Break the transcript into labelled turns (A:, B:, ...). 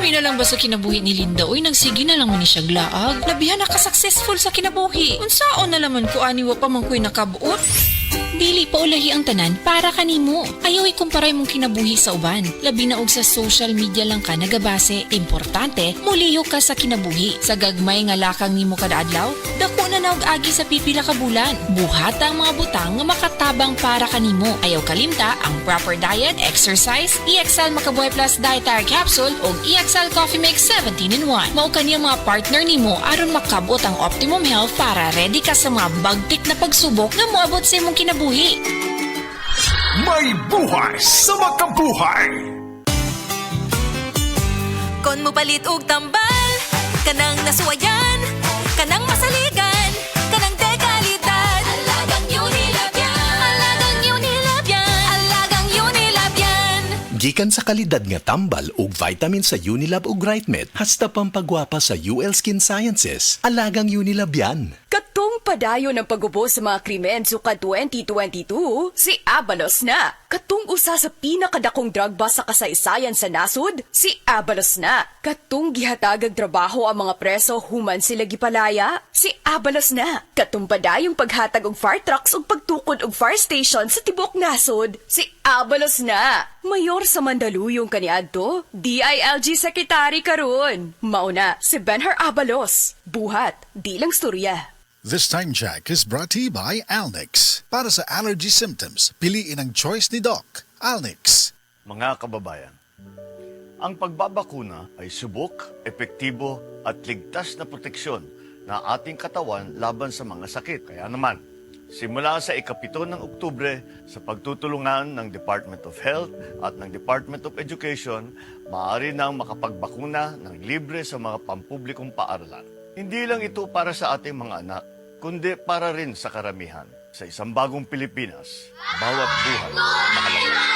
A: Lami na lang ba sa kinabuhi ni Linda? Uy, nagsige na lang man ni siya glaag. Labihan na ka-successful sa kinabuhi. Unsaon na laman ko aniwa pa man ko'y nakabuot. Dili pa ulahi ang tanan para kanimo. Ayaw ikumparay mong kinabuhi sa uban. Labi na og sa social media lang ka nagabase. Importante, muliyo ka sa kinabuhi. Sa gagmay nga lakang nimo kada adlaw, dako na naog agi sa pipila ka bulan. Buhata ang mga butang nga makatabang para kanimo. Ayaw kalimta ang proper diet, exercise, EXL Makabuhay Plus Dietary Capsule o EXL Coffee Mix 17-in-1. Mao kaniyang mga partner nimo aron makabot ang optimum health para ready ka sa mga bagtik na pagsubok nga moabot sa imong kinabuhi.
B: May buhay sa makabuhay!
C: Kon mo palit og tambal, kanang nasuwayan, kanang masaligan, kanang dekalidad. Alagang Unilab yan. Alagang Unilab yan. Alagang Unilab yan.
D: Gikan sa kalidad nga tambal ug vitamin sa Unilab ug Rightmed, hasta pampagwapa sa UL Skin Sciences. Alagang Unilab yan.
E: Katong padayon ng pagubos sa mga krimen sukad 2022, si Abalos na. Katong usa sa pinakadakong drug bust sa kasaysayan sa nasud, si Abalos na. Katong gihatagag trabaho ang mga preso human sila gipalaya, si Abalos na. Katong padayong paghatag og fire trucks ug pagtukod og fire station sa tibok nasud, si Abalos na. Mayor sa Mandaluyong kaniadto, DILG Secretary karon. Mauna si Benhar Abalos. Buhat, di lang storya.
F: This Time Check is brought to you by Alnix. Para sa allergy symptoms, piliin ang choice ni Doc. Alnix.
G: Mga kababayan, ang pagbabakuna ay subok, epektibo at ligtas na proteksyon na ating katawan laban sa mga sakit. Kaya naman, simula sa ika-7 ng Oktubre, sa pagtutulungan ng Department of Health at ng Department of Education, maaari nang makapagbakuna ng libre sa mga pampublikong paaralan. Hindi lang ito para sa ating mga anak, kundi para rin sa karamihan. Sa isang bagong Pilipinas, bawat buhay mahalaga.